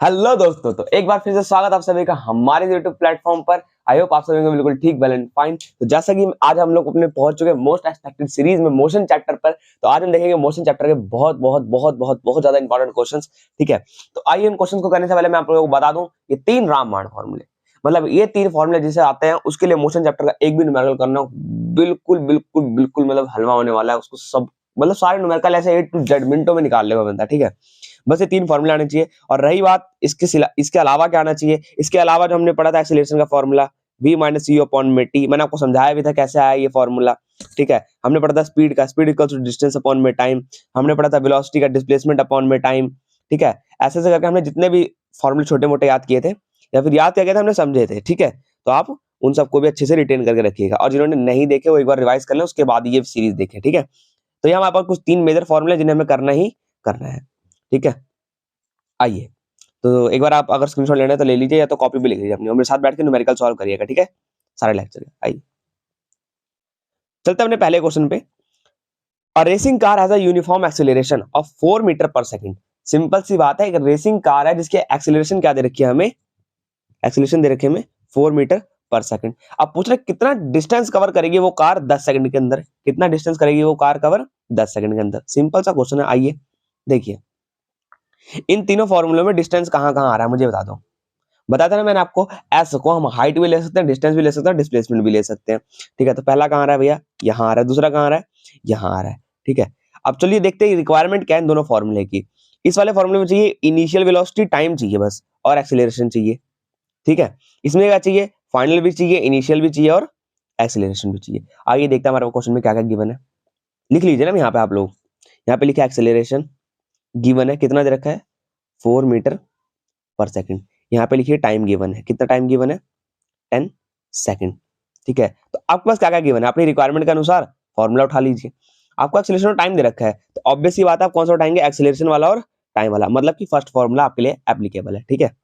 Hello दोस्तों, तो एक बार फिर से स्वागत आप सभी का हमारे YouTube प्लेटफॉर्म पर। आई होप आप सभी को बिल्कुल ठीक वेल एंड फाइन। तो जैसा कि आज हम लोग अपने पहुंच चुके हैं मोस्ट एक्सपेक्टेड सीरीज में मोशन चैप्टर पर। तो आज हम देखेंगे मोशन चैप्टर के बहुत बहुत बहुत बहुत बहुत ज्यादा इंपॉर्टेंट क्वेश्चंस। ठीक है, तो आइए इन क्वेश्चंस को करने से पहले मैं आप लोगों को बता दूं, ये 3 रामबाण फॉर्मूले, मतलब ये 3 फॉर्मूले जिसे आते हैं उसके लिए मोशन चैप्टर का एक भी न्यूमेरिकल करना बिल्कुल बिल्कुल बिल्कुल मतलब हलवा होने वाला है। उसको सब मतलब सारे न्यूमेरिकल ऐसे A to Z मिनटों में निकाल लेगा बंदा। ठीक है, बस ये 3 फॉर्मूला आने चाहिए। और रही बात इसके अलावा क्या आना चाहिए, इसके अलावा जो हमने पढ़ा था एक्सीलरेशन का formula v minus U upon में टी, मैंने आपको समझाया भी था कैसे आया ये फॉर्मूला। ठीक है, हमने पढ़ा था स्पीड का, speed equals to distance upon में टाइम। हमने पढ़ा था वेलोसिटी का, डिस्प्लेसमेंट अपॉन में टाइम। ठीक है, ऐसे ऐसे करके हमने जितने भी फॉर्मूले छोटे मोटे याद किए थे या फिर याद किया था हमने समझे थे। ठीक है, तो आप उन सबको भी अच्छे से रिटेन करके रखिएगा, और जिन्होंने नहीं देखे वो एक बार रिवाइज कर लें, उसके बाद ये सीरीज देखें। ठीक है, तो यहाँ हमारे पास कुछ 3 मेजर फॉर्मूले जिन्हें हमें करना ही करना है। ठीक है, आइए, तो एक बार आप अगर स्क्रीनशॉट लेना है तो ले लीजिए, या तो कॉपी भी लिख लीजिए अपनी, और मेरे साथ बैठ के न्यूमेरिकल सॉल्व करिएगा। ठीक है, सारे लेक्चर। आइए चलते हैं अपने पहले क्वेश्चन पे। A racing car has a uniform acceleration of 4 metre per second. Simple सी बात है, एक रेसिंग कार है जिसकी एक्सीलरेशन क्या दे रखी है हमें, एक्सीलरेशन दे रखी है हमें 4 मीटर पर सेकंड। अब पूछ रहे कितना डिस्टेंस कवर करेगी वो कार 10 सेकंड के अंदर, कितना डिस्टेंस करेगी वो कार कवर 10 सेकंड के अंदर। सिंपल सा क्वेश्चन है। आइए देखिए, इन तीनों फॉर्मूलों में डिस्टेंस कहां कहां आ रहा है मुझे बता दो। बताया था ना मैंने आपको, एस को हम हाइट भी ले सकते हैं, डिस्टेंस भी ले सकते हैं, डिस्प्लेसमेंट भी ले सकते हैं। ठीक है, तो पहला कहां आ रहा है भैया, यहां आ रहा है। दूसरा कहां आ रहा है, यहां आ रहा है। ठीक है, अब चलिए देखते हैं रिक्वायरमेंट क्या है इन दोनों फॉर्मूले की। इस वाले फॉर्मूले में चाहिए इनिशियल वेलोसिटी, टाइम चाहिए बस, और एक्सीलरेशन चाहिए। ठीक है, इसमें क्या चाहिए, फाइनल भी चाहिए, इनिशियल भी चाहिए, और एक्सीलरेशन भी चाहिए। आइए देखते हैं हमारे क्वेश्चन में क्या क्या गिवन है। लिख लीजिए ना यहाँ पे आप लोग, यहाँ पे लिखा एक्सीलरेशन गिवन है, कितना दे रखा है 4 मीटर पर सेकंड। यहाँ पे लिखिए टाइम गिवन है, कितना टाइम गिवन है 10 सेकंड। ठीक है, तो आपके पास क्या क्या गिवन है, अपनी रिक्वायरमेंट के अनुसार फॉर्मूला उठा लीजिए। आपको एक्सीलरेशन और टाइम दे रखा है, तो ऑब्वियस सी बात है आप कौन सा उठाएंगे, एक्सीलरेशन वाला और टाइम वाला, मतलब कि फर्स्ट फॉर्मूला आपके लिए एप्लीकेबल है। ठीक है,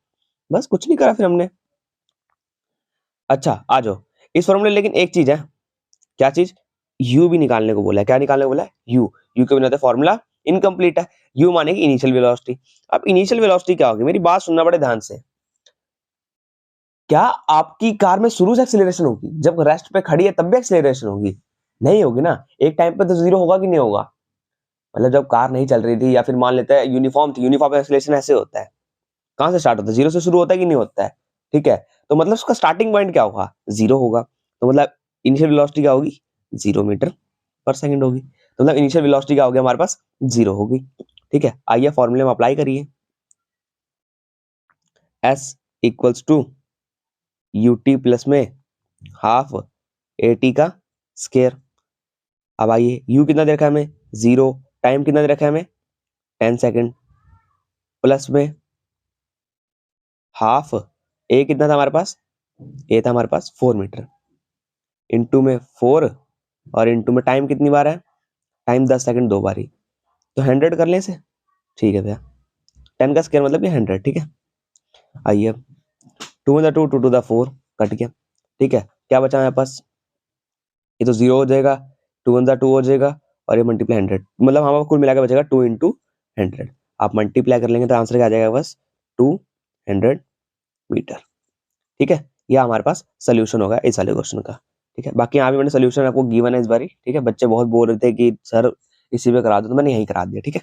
बस कुछ नहीं करा फिर हमने। अच्छा आ जाओ इस फॉर्मूले, लेकिन एक चीज है, क्या चीज, यू भी निकालने को बोला है। क्या निकालने को बोला है, यू। यू के बिना तो फॉर्मूला इनकम्प्लीट है। यू माने कि इनिशियल वेलोसिटी। अब इनिशियल वेलोसिटी क्या होगी, मेरी बात सुनना बड़े ध्यान से। क्या आपकी कार में शुरू से एक्सीलरेशन होगी, जब रेस्ट पे खड़ी है तब भी एक्सीलरेशन होगी? नहीं होगी ना। एक टाइम पे तो जीरो होगा कि नहीं होगा, मतलब जब कार नहीं चल रही थी, या फिर मान लेते हैं यूनिफॉर्म थी, यूनिफॉर्म एक्सीलरेशन ऐसे होता है, कहां से स्टार्ट होता है, जीरो से शुरू होता है कि नहीं होता है। ठीक है, तो मतलब उसका स्टार्टिंग पॉइंट क्या होगा, जीरो होगा। तो मतलब इनिशियल वेलोसिटी क्या होगी, 0 मीटर पर सेकंड होगी। तो मतलब इनिशियल वेलोसिटी क्या होगी हमारे पास, 0 होगी। ठीक है, आइए फॉर्मूले में अप्लाई करिए। S equals to u t plus में हाफ ए टी का स्केयर। अब आइए, यू कितना दे रखा है हमें, 0। टाइम कितना दे रखा है हमें, 10 सेकंड, प्लस में हाफ ए कितना था हमारे पास, ए था हमारे पास 4 मीटर, इनटू में 4, और इनटू में टाइम कितनी बार है, टाइम 10 सेकंड 2 बार ही, तो 100 कर लें इसे। ठीक है भैया, 10 का स्केयर मतलब ये 100। ठीक है, आइए 2 × 2 2 × 4 कट गया। ठीक है, क्या बचा हमारे पास, ये तो 0 हो जाएगा, 2 × 2 हो जाएगा, और ये मल्टीप्लाई 100, मतलब हमारा कुल मिलाकर बचेगा 2 × 100। आप मल्टीप्लाई कर लेंगे तो आंसर क्या आ जाएगा, बस 200 मीटर। ठीक है, यह हमारे पास सोल्यूशन होगा इस वाले क्वेश्चन का। ठीक है, बाकी यहाँ भी मैंने सोल्यूशन आपको गिवन है इस बारी। ठीक है, बच्चे बहुत बोल रहे थे कि सर इसी में करा दो, तो मैंने यही करा दिया। ठीक है,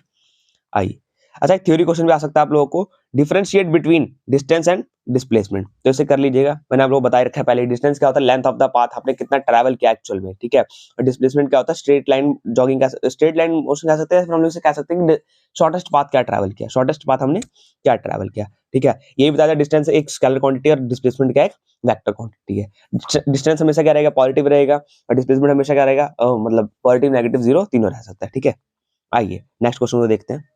आइए। अच्छा, एक थ्योरी क्वेश्चन भी आ सकता है आप लोगों को, differentiate between distance and displacement, तो इसे कर लीजिएगा। मैंने आप लोगों को बताया रखा है पहले, डिस्टेंस क्या होता है, लेंथ ऑफ द पाथ, आपने कितना ट्रैवल किया एक्चुअल में। ठीक है, और डिस्प्लेसमेंट क्या होता है, स्ट्रेट लाइन जॉगिंग का, स्ट्रेट लाइन मोशन कह सकते हैं, फिर हम लोग इसे कह सकते हैं कि शॉर्टेस्ट पाथ क्या ट्रैवल किया, शॉर्टेस्ट पाथ हमने क्या ट्रैवल किया। ठीक है, यही बताया, डिस्टेंस एक स्केलर क्वांटिटी और डिस्प्लेसमेंट क्या एक वेक्टर क्वांटिटी है। डिस्टेंस हमेशा क्या रहेगा, पॉजिटिव रहेगा, और डिस्प्लेसमेंट हमेशा क्या रहेगा, मतलब पॉजिटिव नेगेटिव जीरो तीनों रह सकता है। ठीक है, आइए नेक्स्ट क्वेश्चन को देखते हैं।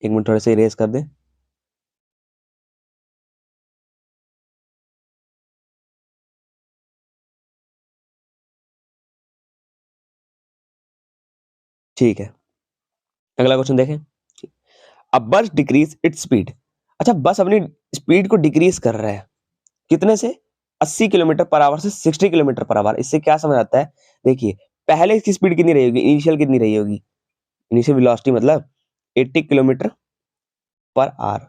एक मिनट थोड़े से इरेज कर दें। ठीक है, अगला क्वेश्चन देखें। अब बस डिक्रीज इट्स स्पीड। अच्छा, बस अपनी स्पीड को डिक्रीज कर रहा है, कितने से, 80 किलोमीटर पर आवर से 60 किलोमीटर पर आवर। इससे क्या समझ आता है, देखिए पहले इसकी स्पीड कितनी रही होगी, इनिशियल कितनी रही होगी, इनिशियल वेलोसिटी मतलब 80 किलोमीटर पर आवर।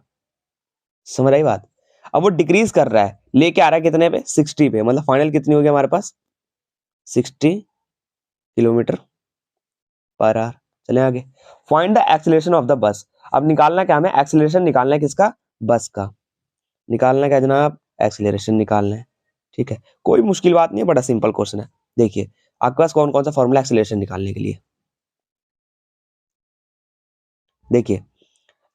समझ आई बात? अब वो डिक्रीज कर रहा है, लेके आ रहा है कितने पे, 60 पे, मतलब फाइनल कितनी हो गई हमारे पास, 60 किलोमीटर पर आवर। चले आगे। Find the acceleration of the bus. अब निकालना क्या हमें, एक्सीलरेशन निकालना है किसका, बस का। निकालना क्या जनाब, एक्सीलरेशन निकालना है। ठीक है, कोई मुश्किल बात नहीं है, बड़ा सिंपल क्वेश्चन है। देखिए आपके पास कौन कौन सा फॉर्मूला एक्सीलरेशन निकालने के लिए। देखिए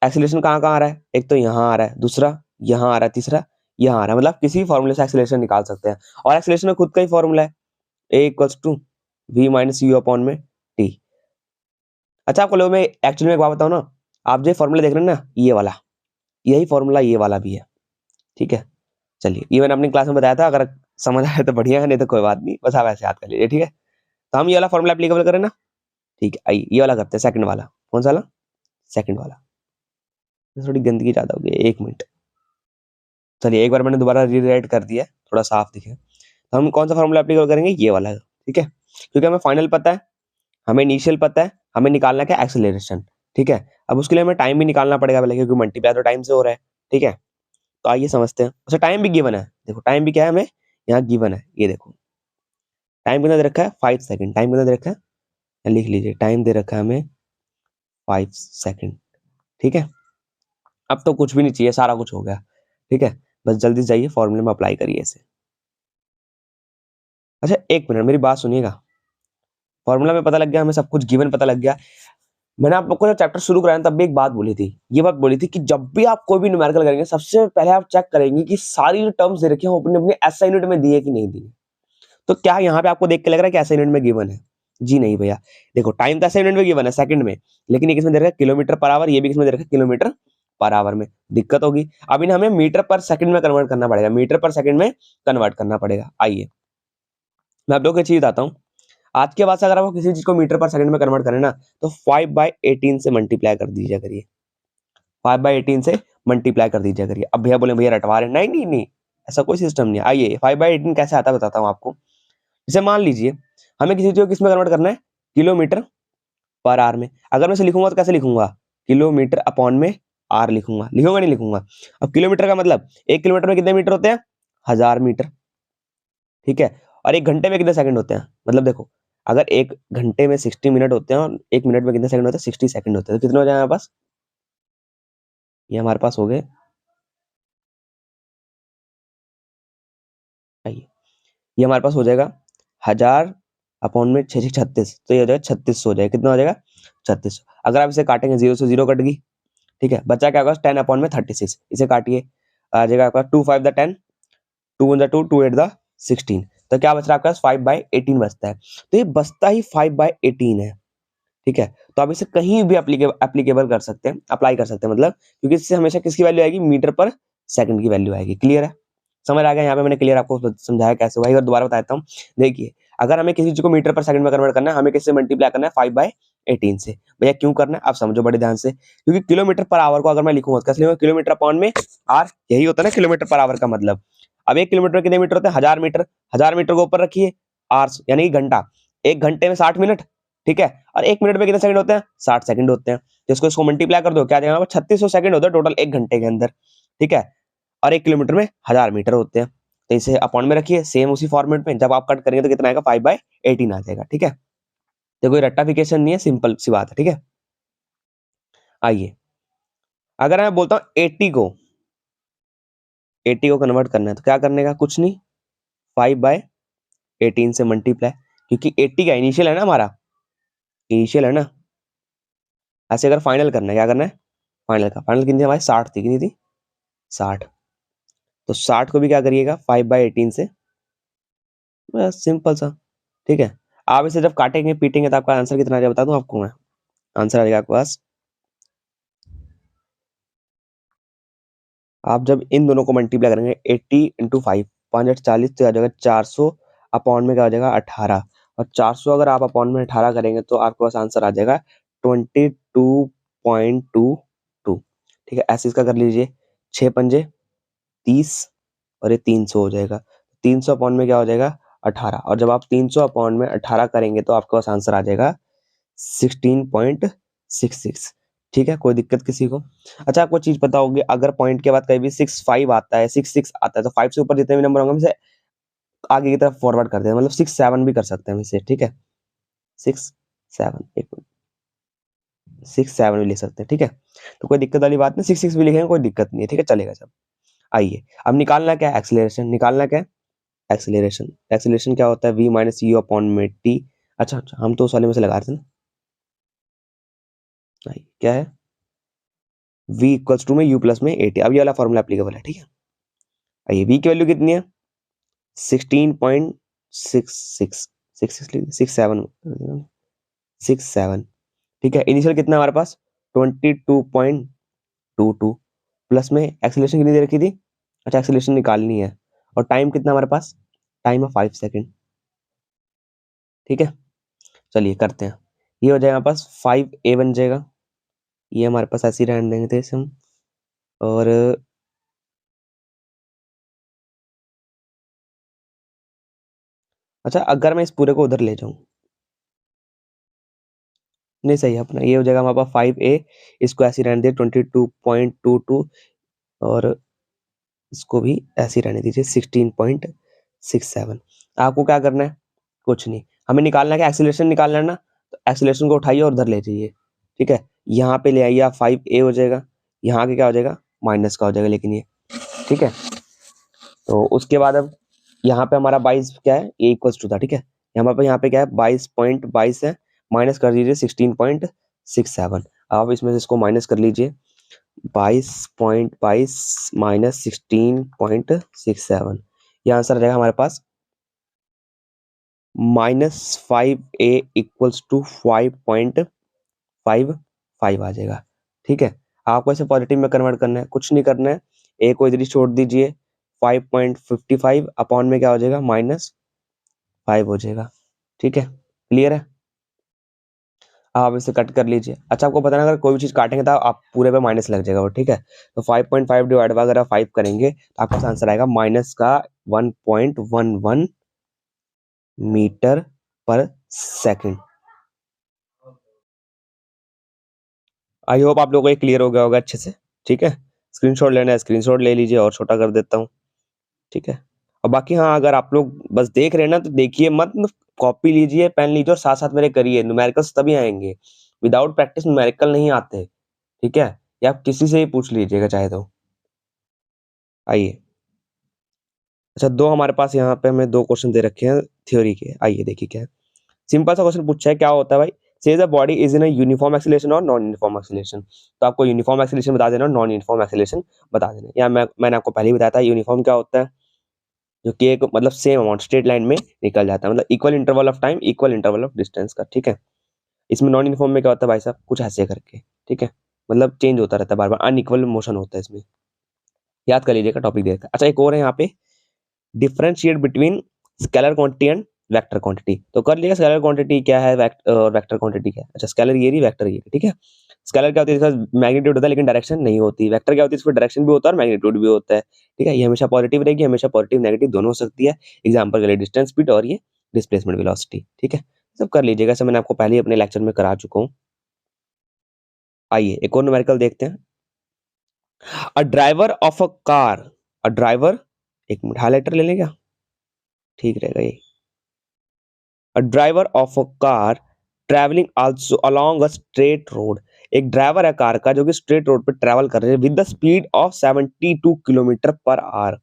एक्सीलरेशन कहाँ कहाँ आ रहा है, एक तो यहाँ आ रहा है, दूसरा यहाँ आ रहा है, तीसरा यहाँ आ रहा है, मतलब किसी फॉर्मूले से एक्सीलरेशन निकाल सकते हैं। और एक्सीलरेशन का खुद का ही फॉर्मूला है, A equals to V minus U upon में टी। अच्छा आपको लोग मैं एक्चुअली में एक बात बताऊँ ना, आप जो फॉर्मूला देख रहे हैं ना, ये वाला, यही फॉर्मूला ये वाला भी है। ठीक है, चलिए ये मैंने अपनी क्लास में बताया था, अगर समझ आए तो बढ़िया है, नहीं तो कोई बात नहीं, बस आप ऐसे याद कर लीजिए। ठीक है, तो हम ये वाला फॉर्मूला एप्लीकेबल करें ना। ठीक है, आइए ये वाला करते हैं, सेकंड वाला। कौन सा वाला, सेकंड वाला। थोड़ी गंदगी ज्यादा हो गई, 1 मिनट। चलिए एक बार मैंने दोबारा रीराइट कर दिया है, थोड़ा साफ दिखे। तो हम कौन सा फॉर्मूला एप्लीकेबल करेंगे, ये वाला। ठीक है, क्योंकि हमें फाइनल पता है, हमें इनिशियल पता है, हमें निकालना क्या, एक्सेलरेशन। ठीक है, अब उसके लिए हमें टाइम भी निकालना पड़ेगा पहले, क्योंकि मल्टीप्लाई तो टाइम से हो रहा है। ठीक है, तो आइए समझते हैं। अच्छा टाइम भी गिवन है, देखो टाइम भी क्या है हमें यहाँ गिवन है, ये देखो टाइम कितना दे रखा है, 5 सेकंड। टाइम कितना दे रखा है, लिख लीजिए, टाइम दे रखा है हमें 5 सेकंड। ठीक है, अब तो कुछ भी नहीं चाहिए, सारा कुछ हो गया। ठीक है, बस जल्दी से जाइए फॉर्मूले में अप्लाई करिए इसे। अच्छा 1 मिनट मेरी बात सुनिएगा, फॉर्मूला में पता लग गया, हमें सब कुछ गिवन पता लग गया। मैंने आप लोग को जब चैप्टर शुरू कराया तब भी एक बात बोली थी, ये बात बोली थी कि जब भी आप कोई भी न्यूमेरिकल करेंगे, सबसे पहले आप चेक करेंगे कि सारी जो टर्म्स दे रखी है वो अपने अपने एसआई यूनिट में दी है कि नहीं दी है। तो क्या यहाँ पे आपको देख के लग रहा है कि एसआई यूनिट में गिवन है, जी नहीं भैया। देखो टाइम तो एसआई यूनिट में गिवन है सेकंड में, लेकिन ये किसमें दे रखा है, किलोमीटर पर आवर, ये भी किसमें दे रखा है, किलोमीटर पर आवर में। दिक्कत होगी, अब इन्हें हमें मीटर पर सेकंड में कन्वर्ट करना पड़ेगा, मीटर पर सेकंड में कन्वर्ट करना पड़ेगा। आइए मैं आप लोग को चीज बताता हूँ। आज के बाद से अगर आपको किसी चीज को मीटर पर सेकंड में कन्वर्ट करें ना, तो 5/18 से मल्टीप्लाई कर दीजिए करिए, 5/18 से मल्टीप्लाई कर दीजिए करिए। अब भैया बोले भैया रटवा रहे, नहीं नहीं नहीं, ऐसा कोई सिस्टम नहीं है। आइए 5/18 कैसे आता है बताता हूँ आपको। जैसे मान लीजिए हमें किसी चीज को किस में कन्वर्ट करना है, किलोमीटर पर आवर में। अगर मैं इसे लिखूंगा तो कैसे लिखूंगा, किलोमीटर अपॉन में आर लिखूंगा, लिखूंगा नहीं लिखूंगा। अब किलोमीटर का मतलब 1 किलोमीटर में कितने मीटर होते हैं, 1000 मीटर। ठीक है, और 1 घंटे में कितने सेकंड होते हैं, मतलब देखो अगर 1 घंटे में 60 मिनट होते हैं और 1 मिनट में कितने सेकंड होते हैं, 60 सेकंड होते हैं, तो कितने हो जाए हमारे पास, ये हमारे पास हो गए, आइए ये हमारे पास हो जाएगा 1000 अपॉन में 6 6 36, तो ये हो जाएगा 3600 हो जाएगा। कितना हो जाएगा, 3600। अगर आप इसे काटेंगे, 0 से 0 कट गई। ठीक है, बचा क्या होगा, 10 अपॉन में 36, इसे काटिए, आ जाएगा आपका 2 5 द 10, 2 1 द 2, 2 8 द 16। तो क्या बच रहा है आपका 5/18 बचता है। तो ये बचता ही 5/18 है। ठीक है, तो आप इसे कहीं भी एप्लीकेबल कर सकते हैं, अप्लाई कर सकते हैं, मतलब क्योंकि इससे हमेशा किसकी वैल्यू आएगी, मीटर पर सेकंड की वैल्यू आएगी। क्लियर है, समझ आ गया, यहाँ पे मैंने क्लियर आपको समझाया कैसे हुआ, एक बार दोबारा बताता हूँ। देखिए अगर हमें किसी चीज को मीटर पर सेकंड में कन्वर्ट करना है, हमें किससे मल्टीप्लाई करना है, 5/18 से। भैया क्यों करना है, आप समझो बड़े ध्यान से, क्योंकि किलोमीटर पर आवर को अगर मैं लिखूंगा कैसे लिखूंगा, किलोमीटर अपॉन में आर, यही होता है ना किलोमीटर पर आवर का मतलब। अब 1 किलोमीटर में कितने मीटर होते हैं, 1000 मीटर, 1000 मीटर को ऊपर रखिए आर, यानी कि घंटा, 1 घंटे में 60 मिनट। ठीक है, और 1 मिनट में कितने सेकंड होते हैं, 60 सेकंड होते हैं। तो इसको मल्टीप्लाई कर दो, क्या देगा, 3600 सेकंड होता है टोटल 1 घंटे के अंदर। ठीक है, और 1 किलोमीटर में 1000 मीटर होते हैं। तो इसे अपॉन में रखिए, सेम उसी फॉर्मेट में, जब आप कट करेंगे तो कितना आएगा, 5/18 आ जाएगा। ठीक है, तो कोई रट्टाफिकेशन नहीं है, सिंपल सी बात है। ठीक है, आइए अगर मैं बोलता हूँ 80 को कन्वर्ट करना है, तो क्या करने का, कुछ नहीं, 5/18 से मल्टीप्लाई, क्योंकि 80 का इनिशियल है ना हमारा, इनिशियल है ना। ऐसे अगर फाइनल करना है, क्या करना है, फाइनल का, फाइनल कितनी थी हमारी, 60 थी, कितनी थी, 60। तो 60 को भी क्या करिएगा, 5/18 से, बस सिंपल सा। ठीक है, आप इसे जब काटेंगे पीटेंगे तो आपका आंसर कितना आ जाएगा, बता दूं आपको मैं, आंसर आ जाएगा आपके पास, आप जब इन दोनों को मल्टीप्लाई करेंगे, 80 इंटू 5, 540, तो आ जाएगा 400 अपॉन में क्या हो जाएगा, 18। और 400 अगर आप अपॉन में 18 करेंगे तो आपके पास आंसर आ जाएगा 22.22। ठीक है, ऐसे इसका कर लीजिए, 6 पंजे 30, और ये 300 हो जाएगा। 300 अपॉन में क्या हो जाएगा, 18, और जब आप 300 अपॉन में 18 करेंगे तो आपके पास आंसर आ जाएगा 16.66। ठीक है, कोई दिक्कत किसी को? अच्छा, आपको चीज पता होगी, अगर पॉइंट के बाद कहीं भी 6 5 आता है, 6 6 आता है, तो 5 से ऊपर जितने भी नंबर होंगे हम इसे आगे की तरफ फॉरवर्ड कर दें, मतलब 6 7 भी कर सकते हैं हम इसे, ठीक है? 6 7, एक मिनट, 6 7 भी लिख सकते हैं, ठीक है? तो कोई दिक्कत वाली बात नहीं, 6 6 भी लिखेंगे, कोई दिक्कत नहीं है, ठीक है, चलेगा सब। आइए, अब निकालना क्या है? एक्सीलरेशन निकालना क्या है? एक्सीलरेशन। एक्सीलरेशन क्या होता है? v माइनस यू अपॉन में टी। अच्छा अच्छा, हम तो उस वाले में से लगा रहे थे ना। आइए, क्या है? v इक्वल्स टू में u प्लस में ए टी। अब ये वाला फॉर्मूला एप्लीकेबल है, ठीक है? आइए, v की वैल्यू कितनी है? 16.66, 67, ठीक है? इनिशियल कितना हमारे पास? 22.22 प्लस में एक्सीलरेशन कितनी दे रखी थी? अच्छा, एक्सीलरेशन निकालनी है, और टाइम कितना हमारे पास? टाइम है 5 सेकेंड, ठीक है? चलिए करते हैं। ये हो जाएगा हमारे पास 5a बन जाएगा, ये हमारे पास ऐसे ही रहने देंगे थे इसे हम। और अच्छा, अगर मैं इस पूरे को उधर ले जाऊं, नहीं सही है अपना, ये हो जाएगा हमारे पास 5a, इसको ऐसे ही रहने दे 22.22, और इसको भी ऐसे ही रहने दीजिए 16.67। आपको क्या करना है? कुछ नहीं, हमें निकालना है कि एक्सीलरेशन निकालना है ना, तो एक्सीलरेशन को उठाइए और उधर ले जाइए, ठीक है? यहाँ पे ले आइए आप, 5a हो जाएगा, यहाँ के क्या हो जाएगा? माइनस का हो जाएगा, लेकिन ये, ठीक है? तो उसके बाद अब यहाँ पे हमारा 22 क्या है? ए इक्वल्स टू था, ठीक है? यहाँ पे क्या है? 22.22 है, माइनस कर दीजिए 16.67। आप इसमें से इसको माइनस कर लीजिए, 22.22 माइनस 16.67, ये आंसर आ जाएगा हमारे पास -5a इक्वल्स टू 5.55 आ जाएगा, ठीक है? आपको इसे पॉजिटिव में कन्वर्ट करना है, कुछ नहीं करना है, ए को इधर ही छोड़ दीजिए, 5.55 अपॉन में क्या हो जाएगा? -5 हो जाएगा, ठीक है? क्लियर है? आप इसे कट कर लीजिए। अच्छा, आपको पता है अगर कोई भी चीज काटेंगे तो आप पूरे पे माइनस लग जाएगा वो, ठीक है? तो 5.5 डिवाइड बाय अगर आप 5 करेंगे तो आपका आंसर आएगा माइनस का 1.11 metre per second. I hope आप लोगों को ये क्लियर हो गया होगा अच्छे से, ठीक है? स्क्रीनशॉट लेना है, स्क्रीनशॉट ले लीजिए, और छोटा कर देता हूँ, ठीक है? और बाकी हाँ, अगर आप लोग बस देख रहे हैं ना तो देखिए मत, कॉपी लीजिए, पेन लीजिए और साथ साथ मेरे करिए, न्यूमेरिकल्स तभी आएंगे, विदाउट प्रैक्टिस न्यूमेरिकल नहीं आते, ठीक है? या आप किसी से ही पूछ लीजिएगा चाहे तो। आइए, अच्छा, दो हमारे पास यहाँ पे हमें दो क्वेश्चन दे रखे हैं थ्योरी के, आइए देखिए क्या है। सिंपल सा क्वेश्चन पूछा है, क्या होता है भाई? से the body is in a uniform acceleration और नॉन यूनिफॉर्म एक्सीलरेशन। तो आपको यूनिफॉर्म एक्सीलरेशन बता देना और नॉन यूनिफॉर्म एक्सीलरेशन बता देना। या मैंने आपको पहले ही बताया था, यूनिफॉर्म क्या होता है? जो कि एक मतलब सेम अमाउंट स्ट्रेट लाइन में निकल जाता है, मतलब equal interval of time, equal interval of distance का, ठीक है? इसमें नॉन यूनिफॉर्म में क्या होता है भाई साहब? कुछ ऐसे करके, ठीक है? मतलब चेंज होता रहता है बार बार, अनइक्वल मोशन होता है इसमें, याद कर लीजिएगा टॉपिक देखा। अच्छा, एक और है यहाँ पे, differentiate between scalar quantity and vector quantity. तो कर लिएगा स्केलर क्वांटिटी क्या है, वेक्टर क्वांटिटी क्या है। अच्छा, स्केलर ये रही, वेक्टर ये रही, ठीक है? स्केलर क्या होती है? इसका मैग्नीट्यूड होता है लेकिन डायरेक्शन नहीं होती। वेक्टर क्या होती है? इसमें डायरेक्शन भी होता है और मैग्नीट्यूड भी होता है, ठीक है? ये हमेशा पॉजिटिव रहेगी, हमेशा पॉजिटिव नेगेटिव दोनों हो सकती है। एग्जाम्पल के लिए डिस्टेंस स्पीड और ये डिस्प्लेसमेंट वेलोसिटी, ठीक है? सब कर लीजिएगा, ऐसे मैंने आपको पहले ही अपने लेक्चर में करा चुका हूँ। आइए एक और न्यूमेरिकल देखते हैं। A driver of a car, a driver, एक मिनट हाईलाइटर ले लें क्या? ठीक रहेगा ये। A driver of a car traveling also along a straight road, एक ड्राइवर है कार का जो कि स्ट्रेट रोड पे ट्रैवल कर रहे हैं with the speed of 72 kilometre per hour.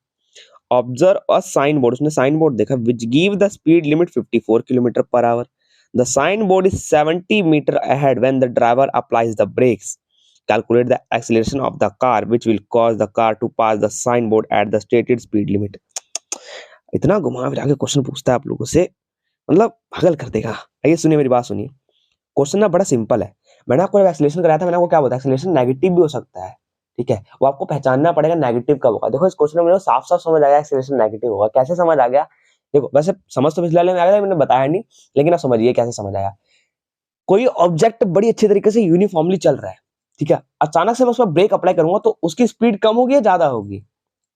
Observe a sign board, उसने साइन बोर्ड देखा which give the speed limit 54 kilometre per hour. The sign board is 70 metre ahead when the driver applies the brakes. Calculate the acceleration of the car which will cause the car to pass the sign board at the stated speed limit. इतना घुमा फिरा के question पूछता है आप लोगों से, मतलब पागल कर देगा। आइए सुनिए, मेरी बात सुनिए। क्वेश्चन ना बड़ा सिंपल है। मैंने आपको एक्सीलरेशन कराया था, मैंने आपको क्या बताया? एक्सीलरेशन नेगेटिव भी हो सकता है, ठीक है? वो आपको पहचानना पड़ेगा नेगेटिव कब होगा। देखो इस क्वेश्चन में मुझे साफ साफ समझ आ गया एक्सीलरेशन नेगेटिव होगा। कैसे समझ आ गया? देखो वैसे समझ तो पिछले वाले में आ गया, मैंने बताया नहीं, लेकिन आप समझिए कैसे समझ आया। कोई ऑब्जेक्ट बड़ी अच्छी तरीके से यूनिफॉर्मली चल रहा है, ठीक है? अचानक से मैं उस पर ब्रेक अप्लाई करूंगा तो उसकी स्पीड कम होगी या ज्यादा होगी?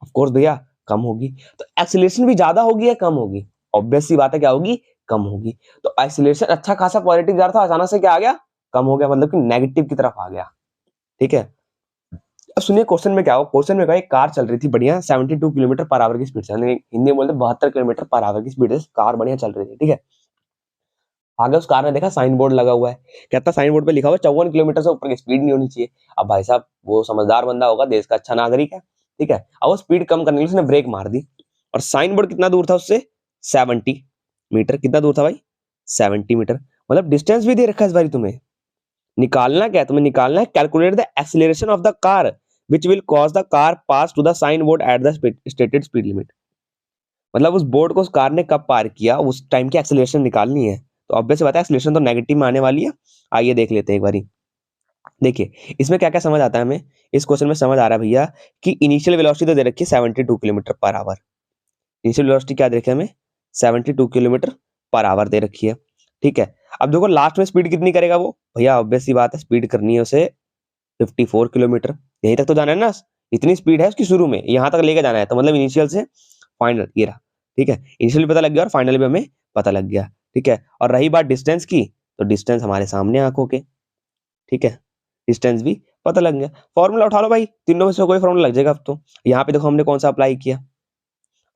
ऑफ कोर्स भैया, कम होगी। तो एक्सीलरेशन भी ज्यादा होगी या कम होगी? ऑब्वियस सी बात है, क्या होगी? कम होगी। तो एक्सीलरेशन अच्छा खासा पॉजिटिव जा रहा था, अचानक से क्या आ गया? कम हो गया, मतलब कि नेगेटिव की तरफ आ गया। ठीक है। अब सुनिए क्वेश्चन में क्या हो, क्वेश्चन में कहा एक कार चल रही थी बढ़िया 72 किलोमीटर पर आवर की स्पीड से, यानी हिंदी में बोलते 72 किलोमीटर पर आवर की स्पीड से कार बढ़िया चल रही थी, ठीक है। आगे उस कार ने देखा साइन बोर्ड लगा हुआ है, कहता साइन बोर्ड पे लिखा हुआ है 54 किलोमीटर से ऊपर की स्पीड नहीं होनी चाहिए। अब भाई साहब वो समझदार बंदा होगा, देश का अच्छा नागरिक है, ठीक है। अब वो स्पीड कम करने के लिए उसने ब्रेक मार दी, और साइन बोर्ड कितना दूर था उससे, 70 मीटर। कितना दूर था भाई, 70 मीटर। मतलब डिस्टेंस भी दे रखा है इस बारी तुम्हें। निकालना क्या है तुम्हें, निकालना है calculate the acceleration of the car which will cause the car pass to the sign board at the stated speed limit. मतलब उस बोर्ड को उस कार ने कब पार किया, उस टाइम की एक्सीलरेशन निकालनी है। तो ऑब्वियस सी बात है एक्सीलरेशन तो नेगेटिव में आने वाली है। आइए देख लेते हैं एक बारी। देखिए इसमें क्या क्या समझ आता है हमें, इस क्वेश्चन में समझ आ रहा है भैया कि इनिशियल वेलोसिटी तो दे रखी है 72 kilometre per our. Initial velocity क्या दे रखी है हमें, 72 किलोमीटर पर आवर दे रखी है, ठीक है। अब देखो लास्ट में स्पीड कितनी करेगा वो, भैया ऑब्वियस सी बात है स्पीड करनी है उसे 54 किलोमीटर। यहीं तक तो जाना है ना, इतनी स्पीड है उसकी शुरू में, यहाँ तक लेके जाना है। तो मतलब इनिशियल से फाइनल ये रहा, ठीक है। इनिशियल भी पता लग गया और फाइनल भी हमें पता लग गया, ठीक है। और रही बात डिस्टेंस की, तो डिस्टेंस हमारे सामने आंखों के, ठीक है। डिस्टेंस भी पता लग गया। फॉर्मूला उठा लो भाई, तीनों में से कोई फॉर्मूला लग जाएगा अब तो। यहाँ पे देखो हमने कौन सा अप्लाई किया।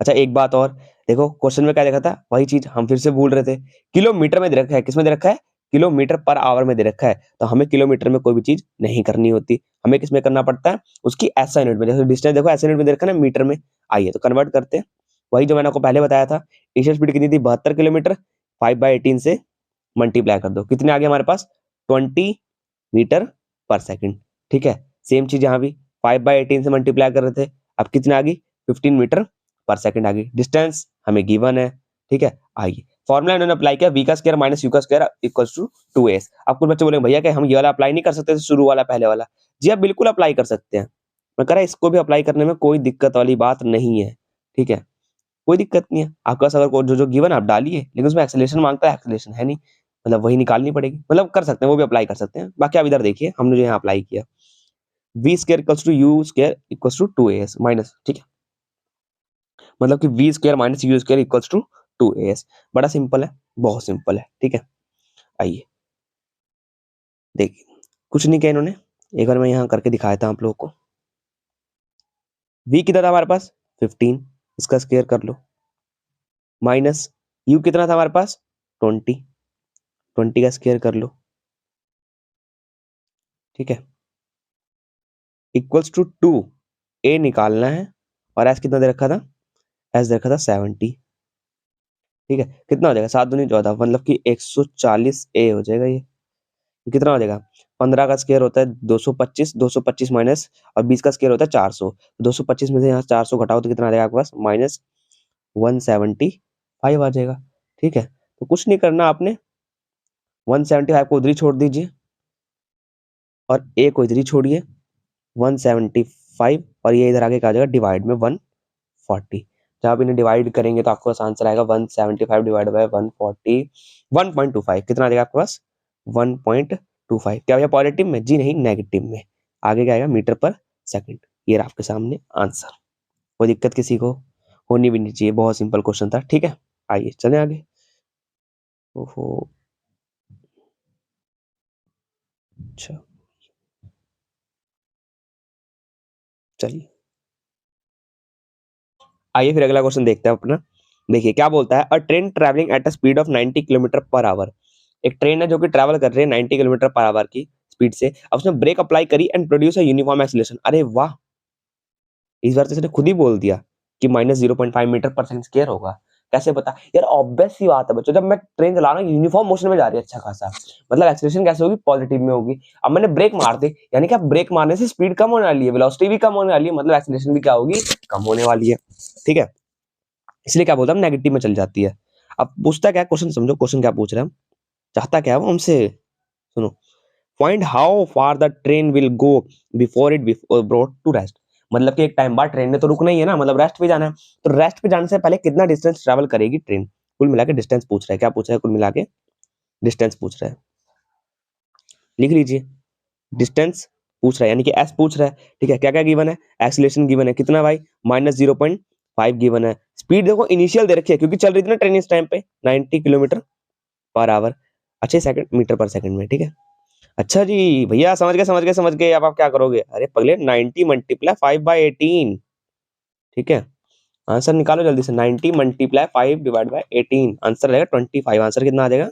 अच्छा एक बात और, देखो क्वेश्चन में क्या देखा था, वही चीज हम फिर से भूल रहे थे। किलोमीटर में दे रखा है, किसमें दे रखा है, किलोमीटर पर आवर में दे रखा है। तो हमें किलोमीटर में कोई भी चीज नहीं करनी होती, हमें किसमें करना पड़ता है, उसकी एसआई यूनिट में। जैसे डिस्टेंस देखो एसआई यूनिट में दे रखा है ना, मीटर में। आइए तो कन्वर्ट करते हैं, वही जो मैंने आपको पहले बताया था। इनिशियल स्पीड कितनी थी, 72 किलोमीटर। 5/18 से मल्टीप्लाई कर दो, कितने आ गए हमारे पास, 20 मीटर पर सेकंड, ठीक है। सेम चीज यहाँ भी 5/18 से मल्टीप्लाई कर रहे थे, अब कितना आ गई, 15 मीटर पर सेकंड आ गई। डिस्टेंस हमें गिवन है, ठीक है। आइए फॉर्मूला इन्होंने अप्लाई किया, वी का स्क्वायर माइनस यू का स्क्वायर इक्वल्स टू 2s। अब कुछ बच्चे बोलेंगे भैया कि हम ये वाला अप्लाई नहीं कर सकते शुरू वाला पहले वाला। जी आप बिल्कुल अप्लाई कर सकते हैं, मैं कह रहा इसको भी अप्लाई करने में कोई दिक्कत वाली बात नहीं है, ठीक है। कोई दिक्कत नहीं है, आपके पास अगर जो जो गिवन आप डालिए, लेकिन उसमें एक्सेलेरेशन मांगता है, एक्सेलेरेशन है नहीं, मतलब वही निकालनी पड़ेगी। मतलब कर सकते हैं, वो भी अप्लाई कर सकते हैं। बाकी आप इधर देखिए हमने जो यहाँ अप्लाई किया, v square equals to u square equals to 2as minus, ठीक है। मतलब कि v square minus u square equals to 2as। बड़ा सिंपल है, बहुत सिंपल है, ठीक है। आइए देखिए, कुछ नहीं किया इन्होंने, एक बार मैं यहाँ करके दिखाया था आप लोगों को। v कितना था हमारे पास 15, इसका स्क्वायर कर लो, माइनस u कितना था हमारे पास 20, 20 का स्क्वायर कर लो, ठीक है। इक्वल्स टू 2, a निकालना है, और s कितना दे रखा था, s दे रखा था 70, ठीक है। कितना हो जाएगा, 7 दूनी 14, मतलब कि 140 a हो जाएगा ये। कितना हो जाएगा, 15 का स्क्वायर होता है 225, 225 माइनस, और 20 का स्क्वायर होता है 400। 225 में से यहाँ 400 घटाओ तो कितना आ जाएगा आपके पास, माइनस 175 आ जाएगा, ठीक है। तो कुछ नहीं करना आपने, 175 को उधर ही छोड़ दीजिए, और a को इधर ही छोड़िए, 175, और ये इधर आगे क्या आ जाएगा, डिवाइड में 140। जब आप इन्हें डिवाइड करेंगे तो आपके पास आंसर आएगा 175 डिवाइड बाय 140, 1.25। कितना आ जाएगा आपके पास, 1.25। क्या भैया पॉजिटिव में, जी नहीं नेगेटिव में। आगे क्या आएगा, मीटर पर सेकंड। ये रहा आपके सामने आंसर। कोई दिक्कत किसी को होनी भी नहीं चाहिए, बहुत सिंपल क्वेश्चन था, ठीक है। आइए चलें आगे। ओहो अच्छा, चलिए आइए फिर अगला क्वेश्चन देखते हैं अपना। देखिए क्या बोलता है, अ train travelling at a speed of 90 kilometre per our. एक ट्रेन है जो कि ट्रैवल कर रही है 90 किलोमीटर पर आवर की स्पीड से। अब उसने ब्रेक अप्लाई करी and produce a uniform acceleration. अरे वाह, इस बार तो इसने खुद ही बोल दिया कि minus 0.5 metre per second square होगा। कैसे पता यार, ऑब्वियस सी बात है बच्चों, जब मैं ट्रेन चला रहा हूँ यूनिफॉर्म मोशन में जा रही है अच्छा खासा, मतलब एक्सीलरेशन कैसे होगी, पॉजिटिव में होगी। अब मैंने ब्रेक मार दी, यानी कि ब्रेक मारने से स्पीड कम होने वाली है, वेलोसिटी भी कम होने वाली है, मतलब एक्सीलरेशन भी क्या होगी, कम होने वाली है, ठीक है। इसलिए क्या बोलता है, नेगेटिव में चल जाती है। अब पूछता क्या क्वेश्चन, समझो क्वेश्चन क्या पूछ रहा है, चाहता क्या है वो हमसे, सुनो। Find how far the train will go before it brought to rest. मतलब कि एक टाइम बाद ट्रेन ने तो रुकना ही है ना, मतलब रेस्ट पे जाना है। तो रेस्ट पे जाने से पहले कितना डिस्टेंस ट्रेवल करेगी ट्रेन। कुल मिला के डिस्टेंस पूछ रहा है, क्या पूछ रहा है, कुल मिला के डिस्टेंस पूछ रहा है। लिख लीजिए, डिस्टेंस पूछ रहा है, यानी कि एस पूछ रहा है, ठीक है। क्या क्या गिवन है, एक्सीलरेशन गिवन है, कितना भाई, -0.5 गिवन है। स्पीड देखो इनिशियल दे रखी है, क्योंकि चल रही थी ना ट्रेन इस टाइम पे 90 किलोमीटर पर आवर, अच्छे सेकंड मीटर पर सेकंड में, ठीक है। अच्छा जी भैया, समझ गए। अब आप क्या करोगे? अरे पगले 90 मल्टीप्लाई 5/18, ठीक है। आंसर निकालो जल्दी से। 90 मल्टीप्लाई 5/18, आंसर रहेगा 25। आंसर कितना आ जाएगा?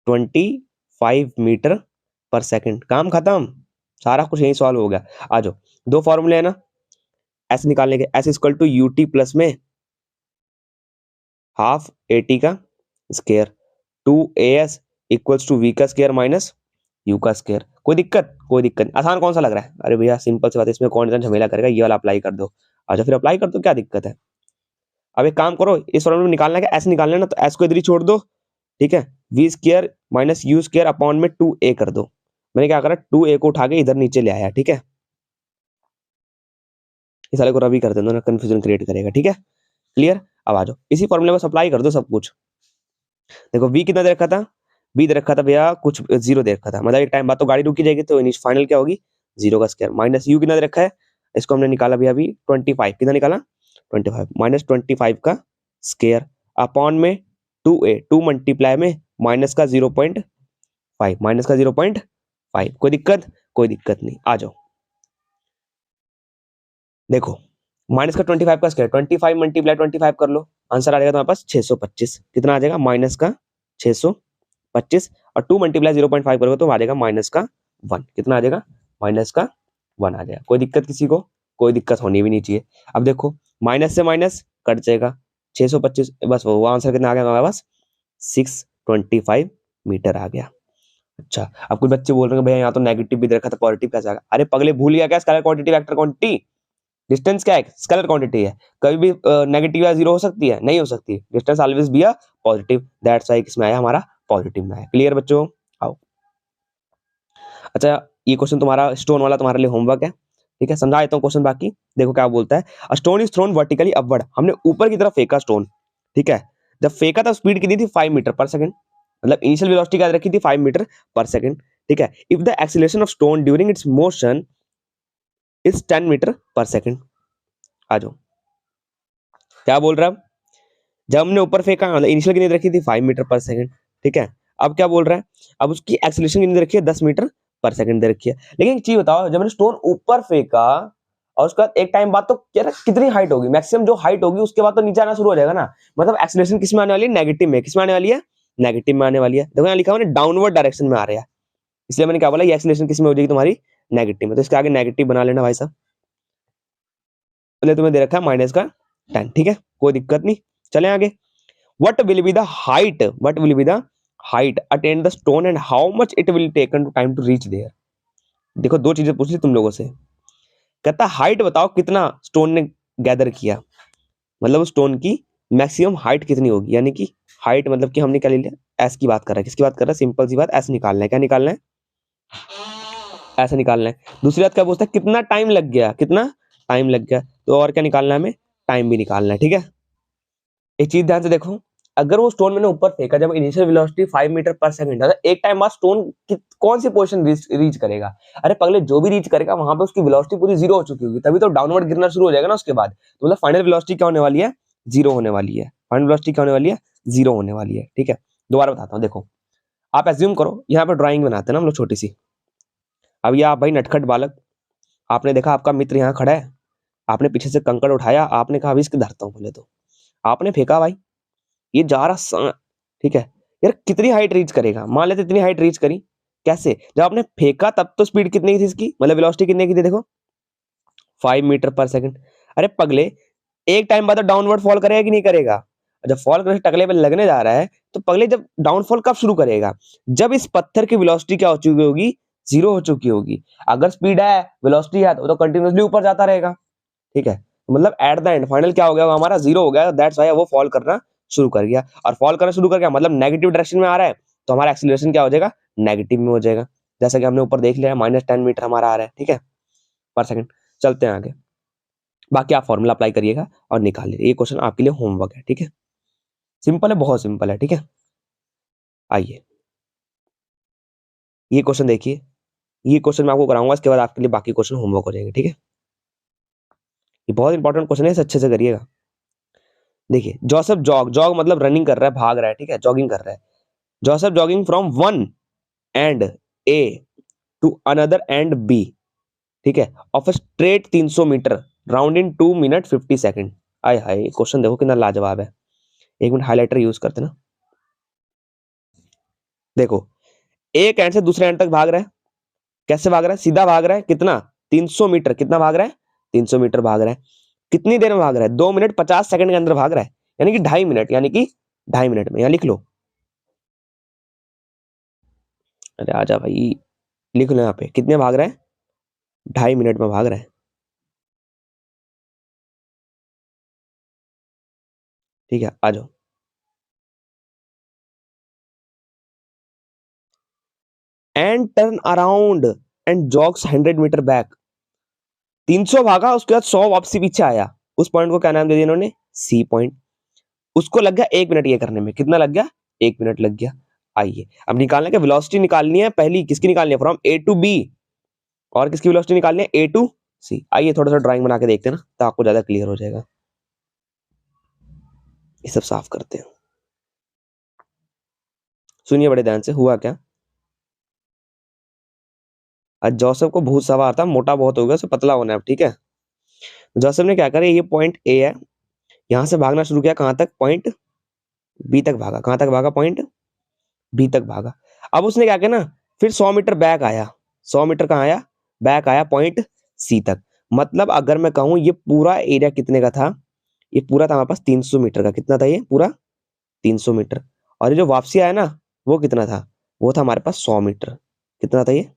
25 मीटर पर सेकंड। काम खत्म, सारा कुछ यही सॉल्व हो गया। आ जाओ, दो फॉर्मूले है ना एस निकालने के। S equal to u t plus में हाफ एटी का square, 2as equals to v का स्केयर माइनस यू का स्केयर। कोई दिक्कत? कोई दिक्कत नहीं। आसान कौन सा लग रहा है? अरे भैया सिंपल सी बात है, इसमें कौन इतना झमेला करेगा, ये वाला अप्लाई कर दो। अच्छा फिर अप्लाई कर दो, क्या दिक्कत है? अब एक काम करो, इस फॉर्मूले में निकालना है कि एस निकालना है ना, तो एस को इधर ही छोड़ दो, ठीक है। V square minus u square upon में 2a कर दो। मैंने क्या करा, 2a को उठा के इधर नीचे ले आया, ठीक है। इस वाले को रवि कर देना, कंफ्यूजन क्रिएट करेगा, ठीक है। क्लियर? अब आ जाओ, इसी फॉर्मूले में अप्लाई कर दो सब कुछ। देखो वी कितना दे रखा था? वी दे रखा था भैया कुछ जीरो दे रखा था, मतलब एक टाइम बाद तो गाड़ी रुकी जाएगी, तो फाइनल क्या होगी? जीरो का स्क्वायर माइनस यू कितना दे रखा है? इसको हमने निकाला भैया अभी 25। कितना निकाला? 25 माइनस 25 का स्क्वायर अपॉन में 2a, 2 मल्टीप्लाई में माइनस का 0.5, माइनस का 0.5। कोई दिक्कत? कोई दिक्कत नहीं। आ जाओ, देखो माइनस का 25 का स्क्वायर, 25 मल्टीप्लाई 25 कर लो, आंसर आ जाएगा तुम्हारे पास 625। कितना आ जाएगा? माइनस का 625, और 2 मल्टीप्लाई 0.5 करोगे तो आ जाएगा माइनस का 1। कितना आ जाएगा? माइनस का 1 आ जाएगा। कोई दिक्कत किसी को? कोई दिक्कत होनी भी नहीं चाहिए। अब देखो माइनस से माइनस कट जाएगा, 625, बस वो आंसर कितना आ गया हमारे पास? 625 मीटर आ गया। अच्छा, अब कुछ बच्चे बोल रहे हैं भैया यहाँ तो नेगेटिव भी दे रखा था, पॉजिटिव कैसे आ गया? अरे पगले भूल गया क्या? Scalar quantity vector quantity. Distance क्या है? स्केलर क्वांटिटी है, कभी भी नेगेटिव या जीरो हो सकती है? नहीं हो सकती। Distance always be a positive, that's why किसमें आया? हमारा पॉजिटिव में आया। क्लियर बच्चों? आओ, अच्छा ये क्वेश्चन तुम्हारा स्टोन वाला तुम्हारे लिए होमवर्क है, ठीक है। समझा देता हूँ क्वेश्चन बाकी। देखो क्या बोलता है, a stone is thrown vertically upward. हमने ऊपर की तरफ फेंका स्टोन, ठीक है। जब फेंका था स्पीड कितनी थी? 5 मीटर पर सेकंड, मतलब इनिशियल वेलोसिटी क्या रखी थी? 5 मीटर पर सेकंड, ठीक है। If the acceleration of stone during its motion is 10 metre per second. आ जाओ, क्या बोल रहा है? जब हमने ऊपर फेंका मतलब इनिशियल कितनी रखी थी? 5 मीटर पर सेकंड, ठीक है। अब क्या बोल रहा है? अब उसकी एक्सीलरेशन कितनी रखी है? 10 मीटर पर सेकंड दे रखी है। लेकिन एक चीज बताओ, जब मैंने स्टोन ऊपर फेंका और उसके बाद एक टाइम बाद तो क्या ना, कितनी हाइट होगी? मैक्सिमम जो हाइट होगी उसके बाद तो नीचे आना शुरू हो जाएगा ना। मतलब एक्सीलरेशन किस में आने वाली है? नेगेटिव में। किस में आने वाली है? नेगेटिव में आने वाली है। देखो यहाँ लिखा हुआ है डाउनवर्ड डायरेक्शन में आ रहा है, इसलिए मैंने क्या बोला, ये एक्सीलरेशन किस में हो जाएगी तुम्हारी? नेगेटिव में। तो इसके आगे नेगेटिव बना लेना भाई साहब। पहले तुम्हें दे रखा है माइनस का 10, ठीक है, कोई दिक्कत नहीं। चले आगे। What will be the height? What will be the height attain the stone and how much it will taken to time to reach there? देखो दो चीजें पूछ ली तुम लोगों से। कहता हाइट बताओ कितना स्टोन ने गैदर किया, मतलब स्टोन की मैक्सिमम हाइट कितनी होगी, यानी कि हाइट मतलब कि हमने क्या ले लिया? एस की बात कर रहा है। किसकी बात कर रहा है? सिंपल सी बात, एस निकालना है। क्या निकालना है? ऐसा निकालना है। दूसरी बात क्या पूछता है? कितना टाइम लग गया? कितना टाइम लग गया? तो और क्या निकालना है हमें? टाइम भी निकालना है, ठीक है। एक चीज ध्यान से देखो, अगर वो स्टोन मैंने ऊपर फेंका जब initial velocity 5 metre per second था, तो एक टाइम बाद स्टोन कौन सी पोजीशन रीच करेगा? अरे पगले जो भी रीच करेगा वहां पे उसकी वेलोसिटी पूरी जीरो हो चुकी होगी, तभी तो डाउनवर्ड गिरना शुरू हो जाएगा ना उसके बाद। तो मतलब फाइनल वेलोसिटी क्या होने वाली है? जीरो होने वाली है। फाइनल वेलोसिटी क्या होने वाली है? जीरो होने वाली है, ठीक है। दोबारा बताता हूँ, देखो आप एज्यूम करो यहाँ पर ड्राइंग बनाते हैं ना हम लोग छोटी सी। अब ये आप भाई नटखट बालक, आपने देखा आपका मित्र यहाँ खड़ा है, आपने पीछे से कंकड़ उठाया, आपने कहा अभी इसके धरता हूँ पहले, तो आपने फेंका भाई, ये जा रहा, ठीक है। यार कितनी हाइट रीच करेगा? मान लेते इतनी हाइट रीच करी, कैसे? जब आपने फेंका तब तो स्पीड कितनी की थी इसकी, मतलब वेलोसिटी कितनी की थी? देखो 5 मीटर पर सेकंड। अरे पगले एक टाइम बाद डाउनवर्ड फॉल करेगा कि नहीं करेगा? जब फॉल करके टकले पे लगने जा रहा है, तो पगले जब डाउनफॉल कब शुरू करेगा? जब इस पत्थर की वेलोसिटी क्या हो चुकी होगी? जीरो हो चुकी होगी। अगर स्पीड है, वेलोसिटी है, तो कंटिन्यूसली ऊपर जाता रहेगा, ठीक है। मतलब एट द एंड फाइनल क्या हो गया? हमारा जीरो हो गया, दैट्स व्हाई वो फॉल करना शुरू कर गया। और फॉल करना शुरू कर गया मतलब नेगेटिव डायरेक्शन में आ रहा है, तो हमारा एक्सीलरेशन क्या हो जाएगा? नेगेटिव में हो जाएगा। जैसा कि हमने ऊपर देख लिया, -10 मीटर हमारा आ रहा है, ठीक है, पर सेकंड। चलते हैं आगे, बाकी आप फॉर्मूला अप्लाई करिएगा और निकाल लीजिए। ये क्वेश्चन आपके लिए होमवर्क है, ठीक है। सिंपल है, बहुत सिंपल है, ठीक है। आइए ये क्वेश्चन देखिए, ये क्वेश्चन मैं आपको कराऊंगा, इसके बाद आपके लिए बाकी क्वेश्चन होमवर्क हो जाएंगे, ठीक है। ये बहुत इंपॉर्टेंट क्वेश्चन है, इसे अच्छे से करिएगा। देखिए जोसेफ जॉग, जॉग मतलब रनिंग कर रहा है, भाग रहा है, ठीक है, जॉगिंग कर रहा है। Joseph jogging from one end A to another end B, ठीक है, of a straight 300 metre round in 2 minute 50 second. आय हाय, क्वेश्चन देखो कितना लाजवाब है। एक मिनट हाइलाइटर यूज करते ना। देखो, एक एंड से दूसरे एंड तक भाग रहा है। कैसे भाग रहा है? सीधा भाग रहा है। कितना? 300 मीटर। कितना भाग रहा है? 300 मीटर भाग रहा है। कितनी देर में भाग रहा है? 2 मिनट 50 सेकंड के अंदर भाग रहा है, यानी कि 2.5 मिनट, यानी कि 2.5 मिनट में। यहाँ लिख लो। अरे आजा भाई, लिख लो यहाँ पे कितने भाग रहा है? 2.5 मिनट में भाग रहा है। ठीक है, आ जाओ। And turn around and jogs 100 metre back. 300 भागा, उसके बाद 100 वापसी पीछे आया। उस पॉइंट को क्या नाम दे दिया इन्होंने? C point. उसको लग गया 1 मिनट ये करने में। कितना लग गया? 1 मिनट लग गया। आइए अब निकालने के वेलोसिटी निकालनी है। पहली किसकी निकालनी है? From A to B. और किसकी वेलोसिटी निकालनी है? A to C. आइए थोड़ा सा ड्राइंग बना के देखते हैं ना, तो आपको ज्यादा क्लियर हो जाएगा। ये सब साफ करते हैं। सुनिए बड़े ध्यान से, हुआ क्या। आज जोसेफ को भूत सवार था, मोटा बहुत हो गया, उसे पतला होना है अब, ठीक है। जोसेफ ने क्या करा, ये पॉइंट ए है, यहां से भागना शुरू किया। कहां तक? पॉइंट बी तक भागा। कहां तक भागा? पॉइंट बी तक भागा। अब उसने क्या किया ना, फिर 100 मीटर बैक आया। 100 मीटर कहाँ आया? बैक आया पॉइंट सी तक। मतलब अगर मैं कहूं ये पूरा एरिया कितने का था, ये पूरा था हमारे पास 300 मीटर का। कितना था ये पूरा? 300 मीटर। और ये जो वापसी आया ना, वो कितना था? वो था हमारे पास 100 मीटर। कितना था ये?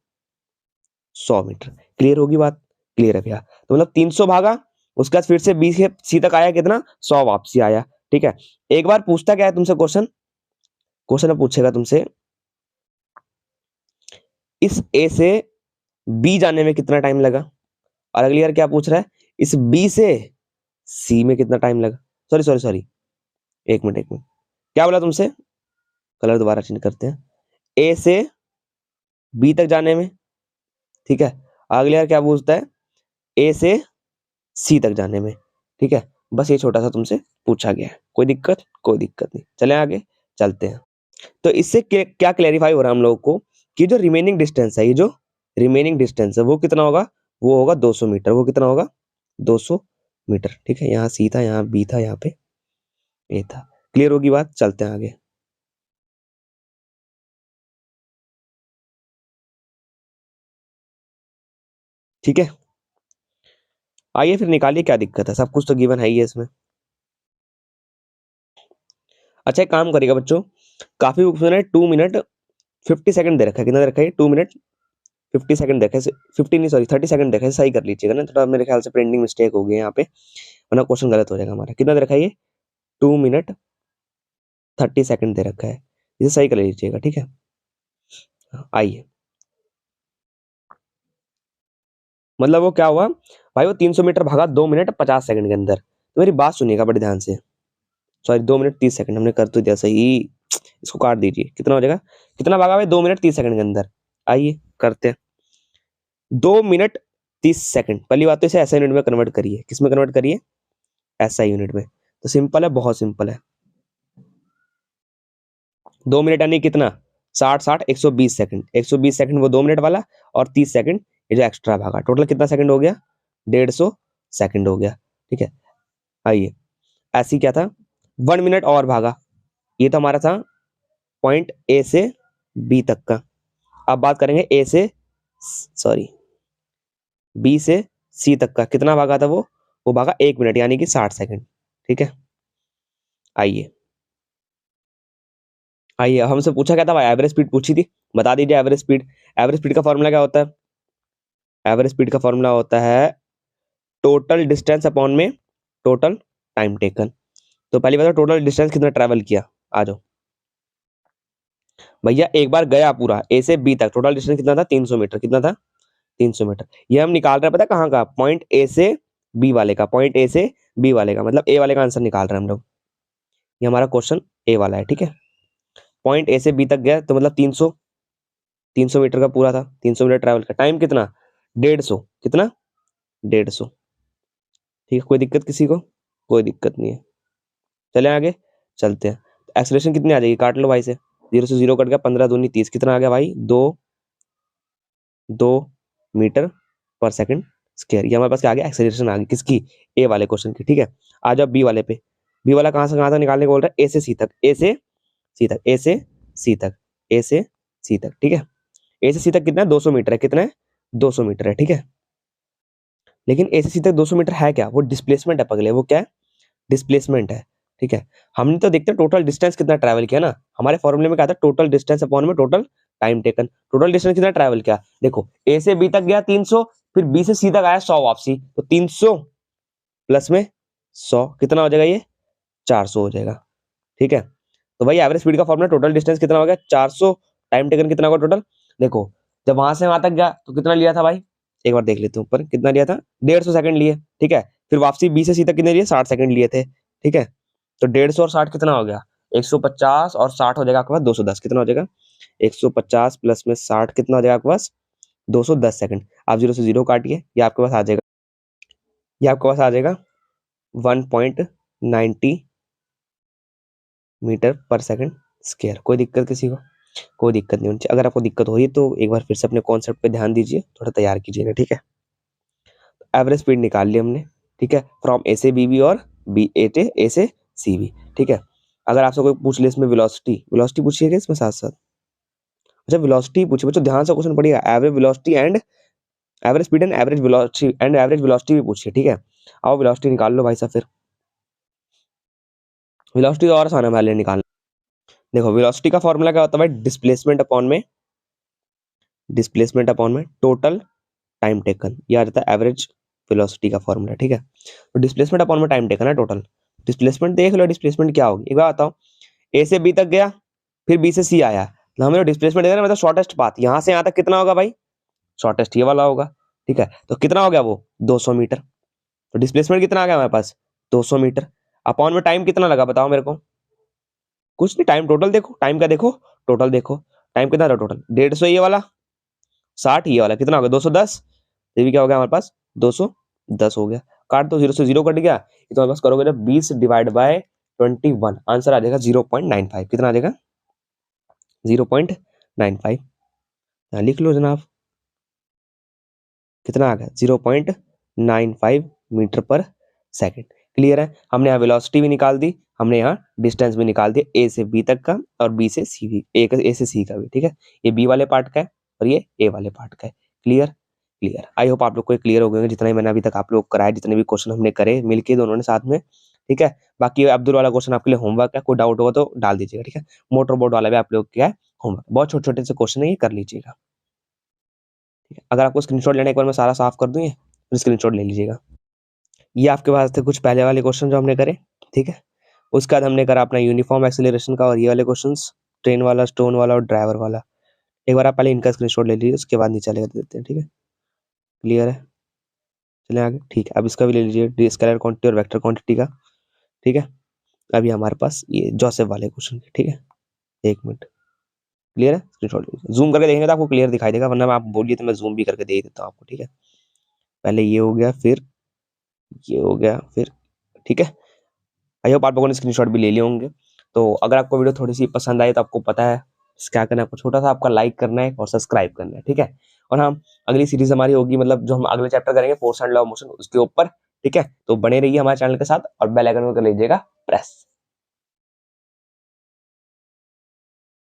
100 मीटर। क्लियर होगी बात? क्लियर है भैया। तो मतलब 300 भागा, उसके बाद फिर से बी से सी तक आया। कितना? 100 वापसी आया। ठीक है, एक बार पूछता क्या है तुमसे क्वेश्चन, क्वेश्चन पूछेगा तुमसे, इस ए से बी जाने में कितना टाइम लगा। और अगली बार क्या पूछ रहा है, इस बी से सी में कितना टाइम लगा। सॉरी सॉरी सॉरी, एक मिनट एक मिनट, क्या बोला तुमसे? कलर दोबारा चेंज करते हैं। ए से बी तक जाने में, ठीक है। अगली बार क्या पूछता है? ए से सी तक जाने में, ठीक है। बस ये छोटा सा तुमसे पूछा गया है। कोई दिक्कत? कोई दिक्कत नहीं, चले आगे चलते हैं। तो इससे क्या क्लैरिफाई हो रहा है हम लोगों को कि जो रिमेनिंग डिस्टेंस है, ये जो रिमेनिंग डिस्टेंस है वो कितना होगा? वो होगा 200 मीटर। वो कितना होगा? 200 मीटर। ठीक है, यहाँ सी था, यहाँ बी था, यहाँ पे ए था। क्लियर होगी बात? चलते हैं आगे। ठीक है, आइए फिर निकालिए क्या दिक्कत है। सब कुछ तो गिवन है ही है इसमें। अच्छा एक काम करिएगा बच्चों, काफी बुक्स में 2 मिनट 50 सेकंड दे रखा है। कितना दे रखा है? 2 मिनट 50 सेकंड देखा है। 50 नहीं सॉरी 30 सेकंड देखा है। सही कर लीजिएगा ना, थोड़ा मेरे ख्याल से प्रिंटिंग मिस्टेक हो गई है यहाँ पे, वरना क्वेश्चन गलत हो जाएगा हमारा। कितना दे रखा है ये? 2 मिनट 30 सेकंड दे रखा है। इसे सही कर लीजिएगा, ठीक है। आइए, मतलब वो क्या हुआ भाई, वो 300 मीटर भागा 2 मिनट 50 सेकंड के अंदर। तो मेरी बात सुनिएगा बड़े ध्यान से। सॉरी 2 मिनट 30 सेकंड हमने कर तो दिया सही, इसको काट दीजिए। कितना हो जाएगा? कितना भागा भाई? 2 मिनट 30 सेकंड के अंदर। आइए करते हैं। 2 मिनट 30 सेकंड, पहली बात तो इसे ऐसा यूनिट में कन्वर्ट करिए। किस में कन्वर्ट करिए? ऐसा यूनिट में। तो सिंपल है, बहुत सिंपल है। 2 मिनट यानी कितना? 60 120 सेकंड। 120 सेकंड वो 2 मिनट वाला, और 30 सेकंड ये जो एक्स्ट्रा भागा। टोटल कितना सेकंड हो गया? 150 सेकंड हो गया। ठीक है, आइए ऐसी क्या था, 1 मिनट और भागा। ये तो हमारा था पॉइंट ए से बी तक का। अब बात करेंगे ए से सॉरी बी से सी तक का। कितना भागा था वो भागा 1 मिनट यानी कि 60 सेकंड। ठीक है, आइए आइए, हमसे पूछा क्या था भाई? एवरेज स्पीड पूछी थी, बता दीजिए एवरेज स्पीड। एवरेज स्पीड का फॉर्मूला क्या होता है? एवरेज स्पीड का फॉर्मूला होता है टोटल डिस्टेंस अपॉन में टोटल टाइम टेकन। तो पहली बात, टोटल डिस्टेंस कितना ट्रेवल किया। आ जाओ भैया, एक बार गया पूरा ए से बी तक, टोटल डिस्टेंस कितना था? 300 मीटर। कितना था? 300 मीटर। ये हम निकाल रहे हैं पता कहाँ का? पॉइंट ए से बी वाले का। पॉइंट ए से बी वाले का मतलब ए वाले का आंसर निकाल रहे हैं हम लोग। ये हमारा क्वेश्चन ए वाला है, ठीक है। पॉइंट ए से बी तक गया तो मतलब 300 मीटर का पूरा था। 300 मीटर ट्रैवल का टाइम कितना? 150। कितना? 150। ठीक है, कोई दिक्कत किसी को? कोई दिक्कत नहीं है, चले आगे चलते हैं। एक्सेलरेशन कितनी आ जाएगी? काट लो भाई से, 0 से 0 कट गया, 15 दूनी 30। कितना आ गया भाई? 2 मीटर पर सेकंड स्क्वायर। ये हमारे पास क्या आ गया, एक्सेलरेशन आ गई किसकी, ए वाले क्वेश्चन की। ठीक है, आ जाओ बी वाले पे। बी वाला कहाँ से कहाँ तक निकालने को बोल रहा है, ए से सी तक, ए से सी तक, ए से सी तक, ए से सी तक। ठीक है, ए से सी तक कितना है, 200 मीटर है। कितना है, 200 मीटर है। ठीक है, लेकिन ए से सी तक 200 मीटर है क्या, वो डिस्प्लेसमेंट है पगले, वो क्या है, डिस्प्लेसमेंट है। ठीक है, हमने तो देखते हैं टोटल डिस्टेंस कितना ट्रैवल किया ना, हमारे फॉर्मूले में क्या था, टोटल डिस्टेंस अपॉन में total time taken. Total distance कितना ट्रैवल किया, देखो ए से बी तक गया 300, फिर बी से सी तक आया 100 वापसी, तो 300 प्लस में 100 कितना हो जाएगा, ये 400 हो जाएगा। ठीक है, तो भाई एवरेज स्पीड का फॉर्मूला टोटल डिस्टेंस कितना हो गया 400, टाइम टेकन कितना होगा टोटल। देखो जब वहां से वहां तक गया तो कितना लिया था भाई, एक बार देख लेते हैं ऊपर कितना लिया था, 150 सेकंड लिए। ठीक है, फिर वापसी बी से सी तक कितने लिए, 60 सेकंड लिए थे। ठीक है, तो 150 और 60 कितना हो गया, 150 और 60 हो जाएगा आपके पास 210, कितना हो जाएगा 150 प्लस में 60 कितना हो जाएगा आपके पास 210 सेकंड। आप जीरो से जीरो काटिए, ये आपके पास आ जाएगा, ये आपके पास आ जाएगा 1.90 मीटर पर सेकंड स्क्वायर। कोई दिक्कत किसी को, कोई दिक्कत नहीं होनी चाहिए। अगर आपको दिक्कत हो रही है तो एक बार फिर से अपने कॉन्सेप्ट पे ध्यान दीजिए, थोड़ा तैयार कीजिएगा। ठीक है, एवरेज स्पीड निकाल ली हमने। ठीक है, फ्रॉम ए से बी भी और बी ए से सी भी। ठीक है, अगर आपसे कोई पूछ ले इसमें वेलोसिटी, वेलोसिटी पूछिएगा इसमें साथ साथ, अच्छा वेलोसिटी पूछिए बच्चों, ध्यान से क्वेश्चन पढ़िएगा, average velocity and average speed and average velocity भी पूछिए। ठीक है, आओ वेलोसिटी निकाल लो भाई साहब, फिर वेलोसिटी और आसान है भाई निकालना। देखो वेलोसिटी का फॉर्मूला क्या होता है भाई, डिस्प्लेसमेंट अपॉन में टोटल टाइम टेकन, ये आ जाता है एवरेज वेलोसिटी का फॉर्मूला। ठीक है, तो डिस्प्लेसमेंट अपॉन में टाइम टेकन है टोटल। डिस्प्लेसमेंट देख लो, डिस्प्लेसमेंट क्या होगी एक बार बताओ, ए से बी तक गया, फिर बी से सी आया, तो हमें डिस्प्लेसमेंट देखना मतलब शॉर्टेस्ट पाथ, यहां से यहां तक कितना होगा भाई, शॉर्टेस्ट ये वाला होगा। ठीक है, तो कितना हो गया वो 200 मीटर, तो डिस्प्लेसमेंट कितना आ गया हमारे पास 200 मीटर। अपॉन में टाइम कितना लगा बताओ मेरे को, कुछ नहीं, टाइम टोटल देखो, टाइम का देखो, टोटल देखो, टाइम कितना था टोटल 150 ये वाला, 60 ये वाला, कितना हो गया 210, ये भी क्या हो गया हमारे पास 210 हो गया। काट दो, जीरो से जीरो कट गया, ये तो हमारे पास करोगे जब 20 डिवाइड बाय 21, आंसर आ जाएगा 0.95, कितना आ जाएगा 0.95, लिख लो जनाब, कितना आ गया 0.95 मीटर पर सेकंड। क्लियर है, हमने यहाँ वेलोसिटी भी निकाल दी, हमने यहाँ डिस्टेंस भी निकाल दिया, ए से बी तक का और बी से सी भी, ए से सी का भी। ठीक है, ये बी वाले पार्ट का है और ये ए वाले पार्ट का है। क्लियर, क्लियर, आई होप आप लोग को क्लियर हो गए जितना ही मैंने अभी तक आप लोग कराया, जितने भी क्वेश्चन हमने करे मिलके दोनों ने साथ में। ठीक है, बाकी अब्दुल वाला क्वेश्चन आपके लिए होमवर्क है, कोई डाउट होगा तो डाल दीजिएगा। ठीक है, मोटर बोर्ड वाला भी आप लोग क्या है होमवर्क, बहुत छोटे छोटे से क्वेश्चन है, ये कर लीजिएगा। ठीक है, अगर आपको स्क्रीनशॉट लेने एक बार मैं सारा साफ कर दूं, ये स्क्रीनशॉट ले लीजिएगा। ये आपके पास थे कुछ पहले वाले क्वेश्चन जो हमने करे। ठीक है, उसके बाद हमने करा अपना यूनिफॉर्म एक्सेलरेशन का और ये वाले क्वेश्चंस, ट्रेन वाला, स्टोन वाला और ड्राइवर वाला। एक बार आप पहले इनका स्क्रीनशॉट ले लीजिए, उसके बाद नीचे लेकर देते हैं। ठीक है, क्लियर है, चलिए आगे। ठीक है, अब इसका भी ले लीजिए, स्केलर क्वांटिटी और वेक्टर क्वांटिटी का। ठीक है, अभी हमारे पास ये जोसेफ वाले क्वेश्चन। ठीक है, एक मिनट, क्लियर है, स्क्रीनशॉट जूम करके देखेंगे तो आपको क्लियर दिखाई देगा, वरना आप बोलिए तो मैं जूम भी करके दे देता हूँ आपको। ठीक है, पहले ये हो गया, फिर ये हो गया, फिर ठीक है, आई होप आप लोगों ने स्क्रीनशॉट भी ले लिए होंगे। तो अगर आपको वीडियो थोड़ी सी पसंद आई तो आपको पता है क्या करना है, आपको छोटा सा आपका लाइक करना है और सब्सक्राइब करना है। ठीक है, और हम अगली सीरीज हमारी होगी, मतलब जो हम अगले चैप्टर करेंगे force and law of motion उसके ऊपर। ठीक है, तो बने रहिए हमारे चैनल के साथ और बेल आइकन को कर लीजिएगा प्रेस।